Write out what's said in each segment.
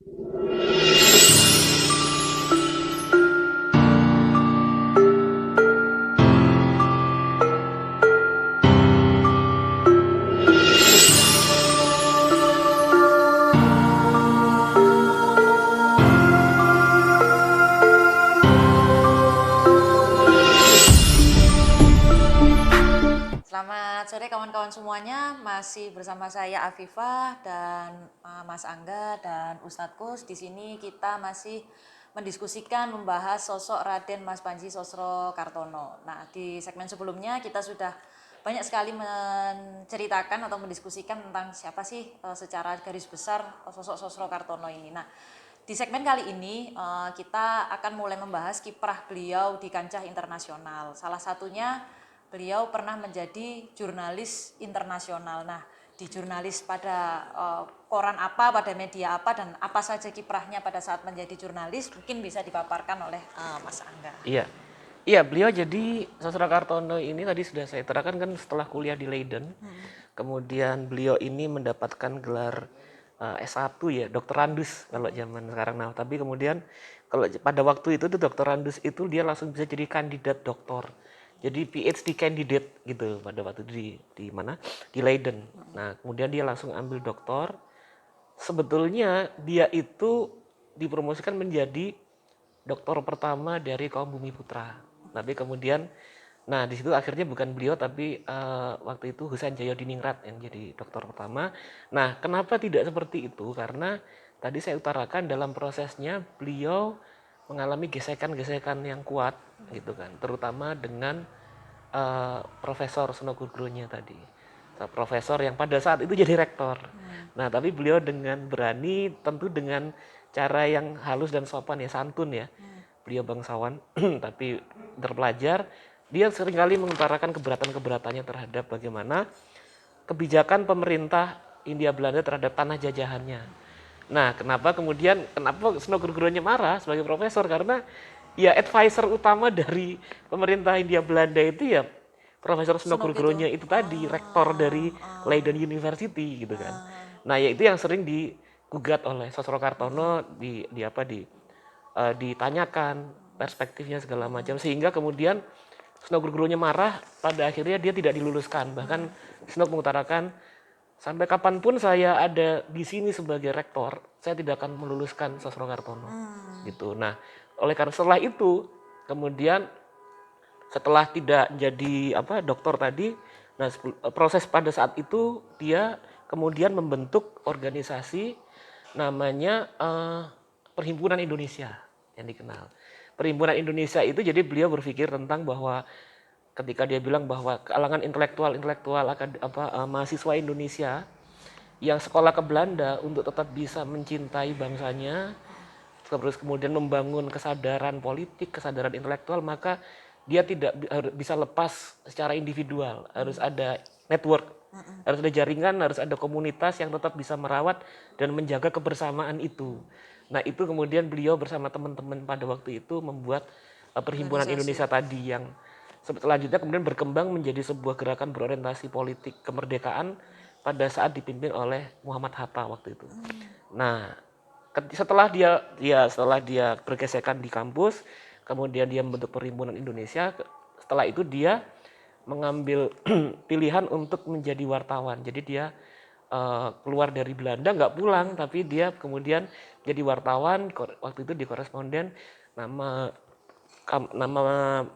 Selamat sore kawan-kawan semuanya, masih bersama saya Afifah dan Mas Angga dan Ustadz Kus. Di sini kita masih mendiskusikan, membahas sosok Raden Mas Panji Sosrokartono. Nah, di segmen sebelumnya kita sudah banyak sekali menceritakan atau mendiskusikan tentang siapa sih secara garis besar sosok Sosrokartono ini. Nah, di segmen kali ini kita akan mulai membahas kiprah beliau di kancah internasional. Salah satunya beliau pernah menjadi jurnalis internasional. Nah, di jurnalis pada koran apa, pada media apa, dan apa saja kiprahnya pada saat menjadi jurnalis, mungkin bisa dipaparkan oleh Mas Angga. Iya, iya, beliau jadi Sosrokartono ini tadi sudah saya terangkan kan setelah kuliah di Leiden, kemudian beliau ini mendapatkan gelar S1 ya, doktorandus kalau zaman sekarang. Nah, tapi kemudian kalau pada waktu itu tuh doktorandus itu dia langsung bisa jadi kandidat doktor. Jadi PhD candidate gitu pada waktu di mana? Di Leiden. Nah, kemudian dia langsung ambil doktor. Sebetulnya dia itu dipromosikan menjadi doktor pertama dari kaum Bumi Putra. Tapi kemudian, nah di situ akhirnya bukan beliau tapi waktu itu Husain Jayodiningrat yang jadi doktor pertama. Nah, kenapa tidak seperti itu? Karena tadi saya utarakan dalam prosesnya beliau mengalami gesekan-gesekan yang kuat gitu kan, terutama dengan Profesor Sunogurgronya tadi. Profesor yang pada saat itu jadi rektor. Nah, tapi beliau dengan berani, tentu dengan cara yang halus dan sopan ya, santun ya. Beliau bangsawan, tapi terpelajar. Dia seringkali mengutarakan keberatan-keberatannya terhadap bagaimana kebijakan pemerintah Hindia Belanda terhadap tanah jajahannya. Nah, kenapa Sunogurgronya marah sebagai profesor? Karena ya advisor utama dari pemerintah Hindia Belanda itu ya Profesor Sunogurgronya itu tadi, rektor dari Leiden University gitu kan. Nah, ya itu yang sering digugat oleh Sosrokartono ditanyakan perspektifnya segala macam sehingga kemudian Sunogurgronya marah, pada akhirnya dia tidak diluluskan. Bahkan Sunog mengutarakan sampai kapanpun saya ada di sini sebagai rektor, saya tidak akan meluluskan Sosrokartono. Gitu. Nah, oleh karena setelah itu kemudian setelah tidak jadi doktor tadi, nah proses pada saat itu dia kemudian membentuk organisasi namanya Perhimpunan Indonesia yang dikenal. Perhimpunan Indonesia itu jadi beliau berpikir tentang bahwa ketika dia bilang bahwa kalangan intelektual mahasiswa Indonesia yang sekolah ke Belanda untuk tetap bisa mencintai bangsanya, terus kemudian membangun kesadaran politik, kesadaran intelektual, maka dia tidak bisa lepas secara individual, harus ada network, harus ada jaringan, harus ada komunitas yang tetap bisa merawat dan menjaga kebersamaan itu. Nah, itu kemudian beliau bersama teman-teman pada waktu itu membuat Perhimpunan Indonesia tadi yang selanjutnya kemudian berkembang menjadi sebuah gerakan berorientasi politik kemerdekaan pada saat dipimpin oleh Muhammad Hatta waktu itu. Nah, setelah dia bergesekan di kampus, kemudian dia membentuk Perhimpunan Indonesia. Setelah itu dia mengambil pilihan untuk menjadi wartawan. Jadi dia keluar dari Belanda, nggak pulang, tapi dia kemudian jadi wartawan. Waktu itu di Koresponden, nama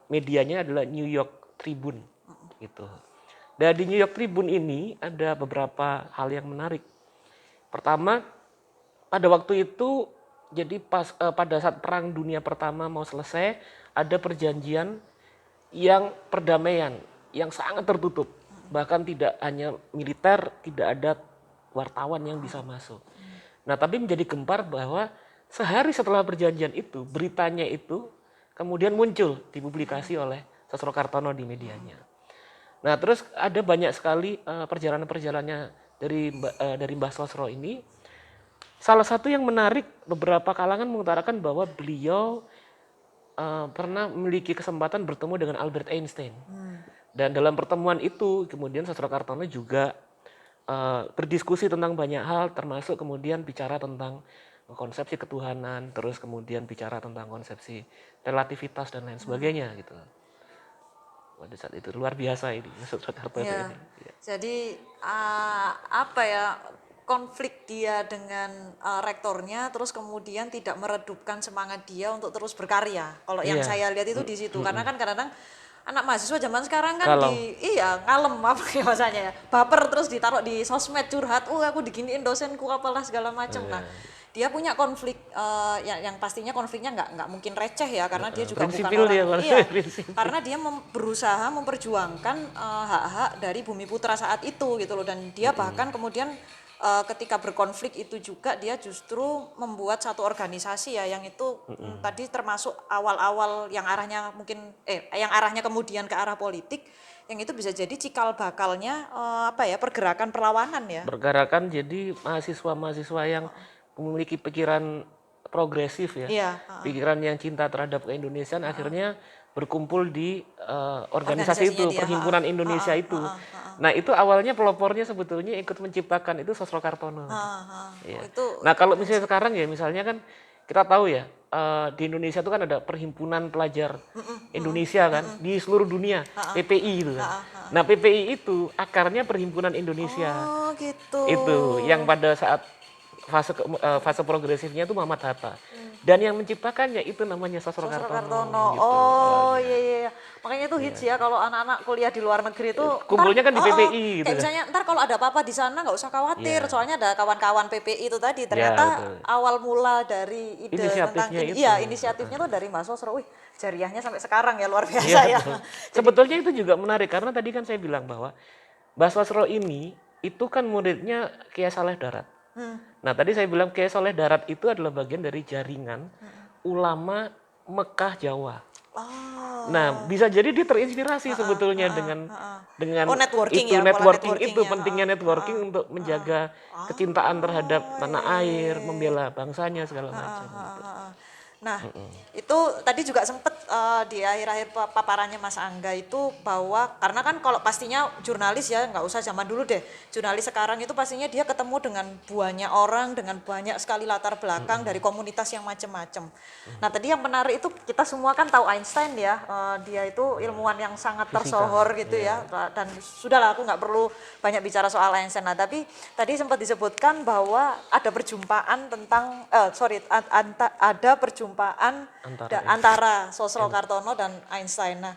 medianya adalah New York Tribune gitu. Dan di New York Tribune ini ada beberapa hal yang menarik. Pertama, pada waktu itu jadi pada saat Perang Dunia Pertama mau selesai, ada perjanjian yang perdamaian yang sangat tertutup. Bahkan tidak hanya militer, tidak ada wartawan yang bisa masuk. Nah, tapi menjadi gempar bahwa sehari setelah perjanjian itu, beritanya itu kemudian muncul dipublikasi oleh Sosrokartono di medianya. Nah, terus ada banyak sekali perjalanan-perjalanannya dari Mbah Sosro ini. Salah satu yang menarik, beberapa kalangan mengutarakan bahwa beliau pernah memiliki kesempatan bertemu dengan Albert Einstein. Dan dalam pertemuan itu kemudian Sosrokartono juga berdiskusi tentang banyak hal, termasuk kemudian bicara tentang konsepsi ketuhanan, terus kemudian bicara tentang konsepsi relativitas dan lain sebagainya gitu. Pada saat itu luar biasa ini Surakarta Ya, ini. Ya. jadi apa ya, konflik dia dengan rektornya, terus kemudian tidak meredupkan semangat dia untuk terus berkarya. Kalau yang Iya. saya lihat itu di situ, karena kan kadang-kadang anak mahasiswa zaman sekarang kan Kalau iya ngalem apa ya bahasanya ya, baper terus ditaruh di sosmed curhat, aku diginiin dosenku apalah segala macam. Nah, dia punya konflik yang pastinya konfliknya nggak mungkin receh ya, karena dia juga bukan prinsipil dia orang Mas. iya, Prinsip. karena dia berusaha memperjuangkan hak-hak dari Bumi Putra saat itu gitu loh, dan dia bahkan kemudian ketika berkonflik itu juga dia justru membuat satu organisasi ya, yang itu tadi termasuk awal-awal yang arahnya mungkin yang arahnya kemudian ke arah politik, yang itu bisa jadi cikal bakalnya apa ya, pergerakan perlawanan ya. Pergerakan jadi mahasiswa-mahasiswa yang memiliki pikiran progresif ya, Iya, pikiran yang cinta terhadap keindonesiaan akhirnya berkumpul di organisasi organisasinya itu, dia. Perhimpunan Indonesia itu. Nah itu awalnya pelopornya sebetulnya ikut menciptakan itu Sosro Kartono. Oh, Iya. itu Nah kalau misalnya sekarang ya misalnya kan kita tahu ya di Indonesia itu kan ada Perhimpunan Pelajar Indonesia kan di seluruh dunia, PPI itu kan. Nah PPI itu akarnya Perhimpunan Indonesia. oh gitu. Itu yang pada saat fase progresifnya itu Muhammad Hatta. Dan yang menciptakannya itu namanya Sosro Sosro Kartono Kartono. gitu Oh awalnya. iya iya iya. Makanya itu hits ya kalau anak-anak kuliah di luar negeri itu ntar Kumpulnya kan di PPI gitu kayak kan. misalnya ntar kalau ada apa-apa di sana nggak usah khawatir, Iya. soalnya ada kawan-kawan PPI itu tadi. Ya Ternyata betul. awal mula dari ide tentang Inisiatifnya ini, itu. iya inisiatifnya tuh dari Mas Sosro. Wih, jariahnya sampai sekarang ya, luar biasa Iya ya. betul. Sebetulnya itu juga menarik karena tadi kan saya bilang bahwa Mbah Sosro ini itu kan muridnya Kiai Saleh Darat. Nah tadi saya bilang Kiai Saleh Darat itu adalah bagian dari jaringan ulama Mekah Jawa. Nah, Oh. bisa jadi dia terinspirasi sebetulnya dengan Oh networking itu ya, pola networking itu networkingnya. pentingnya networking untuk menjaga kecintaan terhadap tanah air, membela bangsanya segala macam gitu. Nah, itu tadi juga sempet di akhir-akhir paparannya Mas Angga itu, bahwa karena kan kalau pastinya jurnalis ya, nggak usah zaman dulu deh, jurnalis sekarang itu pastinya dia ketemu dengan banyak orang, dengan banyak sekali latar belakang dari komunitas yang macam-macam. Nah, tadi yang menarik itu kita semua kan tahu Einstein ya, dia itu ilmuwan yang sangat Fisika, tersohor gitu ya. ya, dan sudahlah aku nggak perlu banyak bicara soal Einstein. Nah, tapi tadi sempat disebutkan bahwa ada perjumpaan tentang ada perjumpaan antara Sosro Kartono dan Einstein. Nah,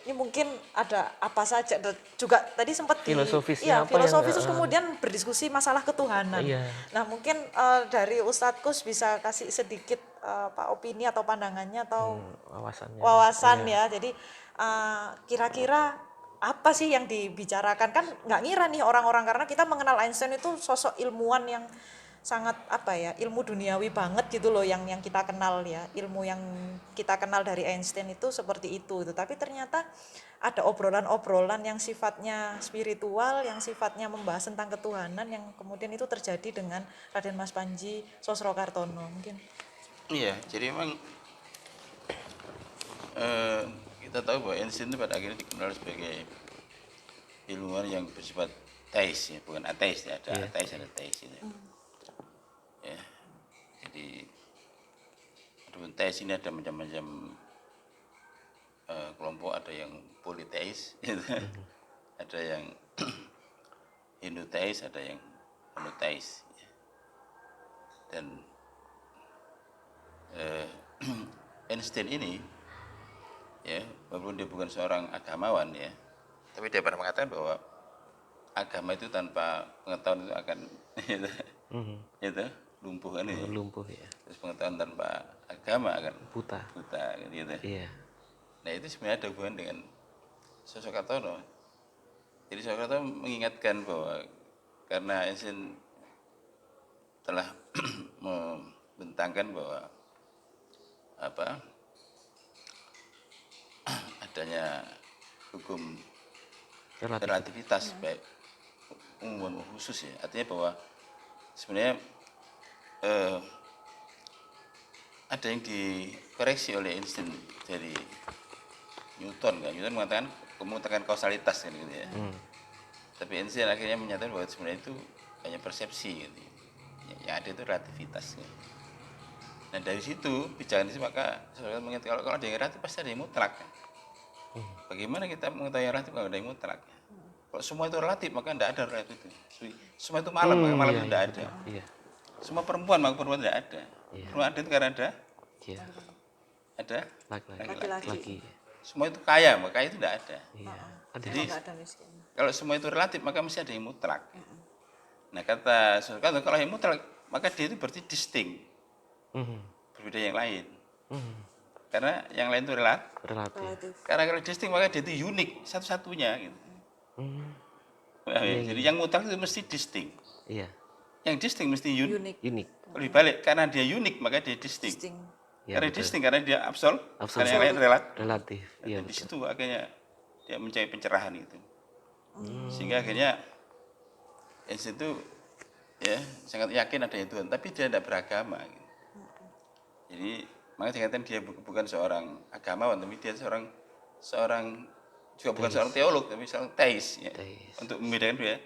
ini mungkin ada apa saja, dan juga tadi sempat Filosofisnya apa yang filosofis, terus kemudian berdiskusi masalah ketuhanan. iya. Nah, mungkin dari Ustadz Kus bisa kasih sedikit opini atau pandangannya atau Wawasannya. wawasan Iya. ya. Jadi kira-kira apa sih yang dibicarakan, kan nggak ngira nih orang-orang, karena kita mengenal Einstein itu sosok ilmuwan yang sangat apa ya, ilmu duniawi banget gitu loh, yang kita kenal ya, ilmu yang kita kenal dari Einstein itu seperti itu. Tapi ternyata ada obrolan-obrolan yang sifatnya spiritual, yang sifatnya membahas tentang ketuhanan, yang kemudian itu terjadi dengan Raden Mas Panji Sosro Kartono mungkin. Iya, jadi memang kita tahu bahwa Einstein itu pada akhirnya dikenal sebagai ilmuwan yang bersifat teis ya, bukan ateis ya, ada ateis ada teis itu. Ya, jadi adapun teis ini ada macam-macam kelompok, ada yang politeis, gitu. Ada yang hinduteis, ada yang monoteis. Ya. Dan Einstein ini ya, walaupun dia bukan seorang agamawan ya, tapi dia pernah mengatakan bahwa agama itu tanpa pengetahuan itu akan itu lumpuh kan ini. Lumpuh ya. Terus pengetahuan tanpa agama akan Buta. gitu. Iya. Nah itu sebenarnya ada hubungan dengan sosok Kartono. Jadi sosok Kartono mengingatkan bahwa karena Einstein telah membentangkan bahwa adanya hukum relativitas baik umum maupun khusus ya, artinya bahwa sebenarnya ada yang dikoreksi oleh Einstein dari Newton kan. Newton mengatakan kausalitas kan gitu ya. Tapi Einstein akhirnya menyatakan bahwa sebenarnya itu hanya persepsi gitu. Yang ada itu relativitas. Gitu. Nah dari situ pijakan itu maka saya mengingat kalau ada yang relatif pasti ada yang mutlak. Bagaimana kita mengetahui yang relatif kalau ada yang mutlak? Kalau semua itu relatif maka tidak ada relatif itu. Semua itu malam maka malam itu tidak ada. Iya. Semua perempuan maka perempuan tidak ada. Perempuan ada itu karena Iya. ada Laki-laki. Laki-laki. semua itu kaya maka itu tidak ada. Iya. Ada. Jadi Nggak ada miskin. kalau semua itu relatif maka mesti ada yang mutlak. Nah kata Soekarno kalau yang mutlak maka dia itu berarti distinct, Mhm. berbeda yang lain. Mhm. Karena yang lain itu relatif. Relatif. Relatif. Karena kalau distinct maka dia itu unik satu-satunya. Gitu. Mhm. Jadi yang mutlak itu mesti distinct. Iya. Yang distinct mesti Unik. Unik. Kalau dibalik karena dia unik maka dia distinct. Distinct. Iya, Karena betul. distinct karena dia absolut. Absolut. Karena yang lain relatif. Relatif. Iya, Dan di betul. situ akhirnya dia mencari pencerahan itu. Sehingga akhirnya Einstein itu ya sangat yakin ada Tuhan, tapi dia tidak beragama. Gitu. Jadi makanya saya katakan dia bukan seorang agamawan, tapi dia seorang juga bukan seorang teolog, tapi seorang teis. Ya. Teis. Untuk membedakan dia.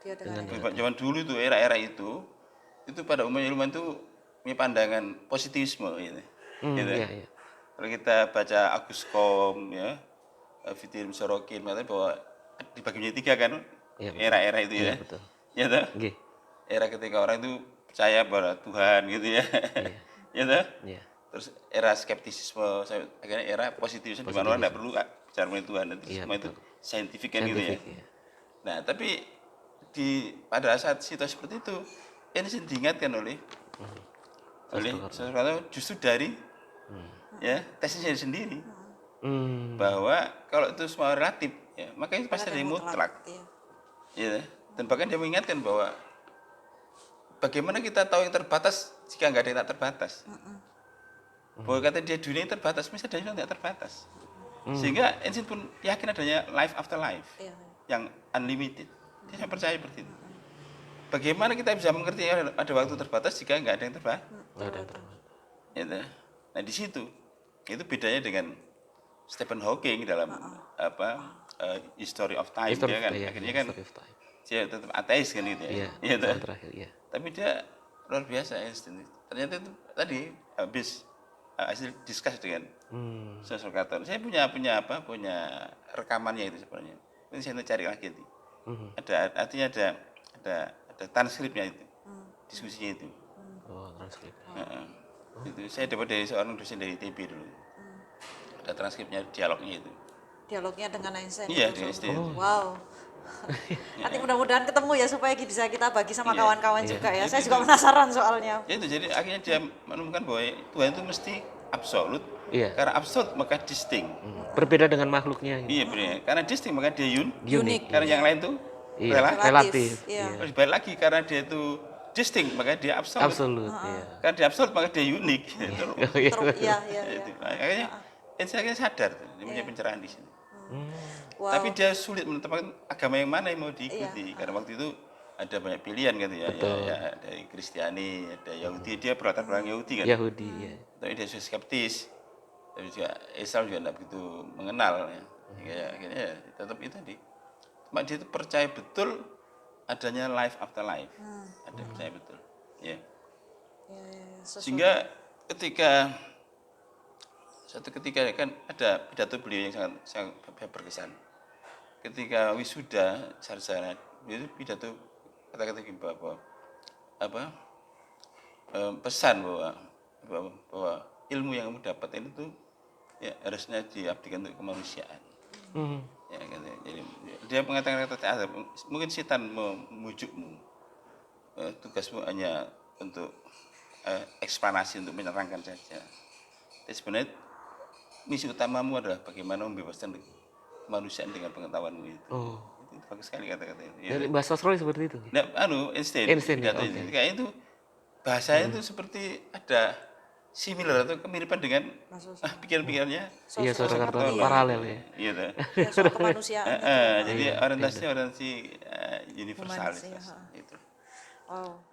Dia dengan Zaman dulu itu era-era itu pada umumnya ilmuwan itu punya pandangan positivisme. Gitu. Gitu. Iya, iya. Kalau kita baca Agus Kom, ya, Fitir Sorokin, mengatakan bahwa dibagi menjadi tiga kan, Iya, betul. era-era itu Iya, ya. betul. Ya toh? Nggih. Era ketika orang itu percaya pada Tuhan gitu ya. Ya toh? Iya. Terus era skeptisisme, akhirnya era positivisme di mana orang tidak perlu bicara mengenai Tuhan, nanti Iya, semua itu betul. saintifik kan gitu ya. Scientific, iya. Nah, tapi pada saat situasi seperti itu, ini diingatkan oleh Soekarno justru dari ya tesisnya sendiri bahwa kalau itu semua relatif, ya, maka itu pasti ada yang mutlak. Iya. Ya, dan bahkan dia mengingatkan bahwa bagaimana kita tahu yang terbatas jika nggak ada yang tak terbatas. Bahwa kata dia dunia yang terbatas, mesti ada yang tidak terbatas. Sehingga Einstein pun yakin adanya life after life Iya. yang unlimited. Dia percaya seperti itu. Bagaimana kita bisa mengerti ada waktu terbatas jika nggak ada yang terbatas? Nggak ada yang terbatas. Gitu. Nah di situ itu bedanya dengan Stephen Hawking dalam History of Time History dia of- kan iya, akhirnya kan history of time. dia tetap ateis kan gitu ya. Iya, Gitu. soal terakhir, iya. Tapi dia luar biasa Einstein. Ternyata itu tadi habis hasil diskus dengan Soekarno. Saya punya rekamannya itu sebenarnya. Ini saya cari lagi nanti. Artinya ada transkripnya itu, diskusinya itu. Oh, transkrip. Itu saya dapat dari seorang dosen dari ITB dulu. Ada transkripnya, dialognya itu. Dialognya dengan Einstein. Iya, itu. dengan Einstein. Wow. Nanti mudah-mudahan ketemu ya supaya bisa kita bagi sama Iya. kawan-kawan juga ya. Saya juga penasaran soalnya. Ya itu jadi akhirnya dia menemukan bahwa Tuhan itu mesti absolut. Iya. Karena absolut maka distinct. Berbeda dengan makhluknya. Gitu. Iya benar. Karena distinct maka dia Unik. Karena yang lain itu Iya, relatif. relatif. Iya. Terus balik lagi karena dia itu distinct maka dia absolut. Absolut, iya. Karena dia absolut maka dia unik. Iya, iya, iya. Akhirnya Einstein akhirnya sadar dia punya pencerahan di sini. Wow. Tapi dia sulit menetapkan agama yang mana yang mau diikuti karena waktu itu ada banyak pilihan kan ya, dari Kristiani, ada Yahudi, dia berlatar belakang Yahudi kan. Yahudi, iya. Tapi dia sudah skeptis. Tapi juga Islam juga tidak begitu mengenal ya. Akhirnya ya, tetap itu tadi. Cuma dia itu percaya betul adanya life after life. Ada percaya betul. Ya. Sehingga suatu ketika kan ada pidato beliau yang sangat berkesan. Ketika wisuda sarjana, itu pidato kata-kata gini bahwa pesan bahwa ilmu yang kamu dapat itu tuh ya harusnya diabdikan untuk kemanusiaan. Ya, gitu. Jadi dia mengatakan kata mungkin setan memujukmu, tugasmu hanya untuk eksplanasi untuk menerangkan saja. Tapi sebenarnya misi utamamu adalah bagaimana membebaskan kemanusiaan dengan pengetahuanmu itu. Oh. Itu bagus sekali kata-kata itu. Ya. Dari bahasa Sastra seperti itu. Nah, Einstein ya, pidato oke. itu. Kayak itu bahasanya itu seperti ada similar atau kemiripan dengan pikiran-pikirannya. Iya, Soekarno paralel ya. Iya tuh. Ya, soal kemanusiaan. Jadi orientasinya orientasi universalis. Humanis, iya. Itu. Wow.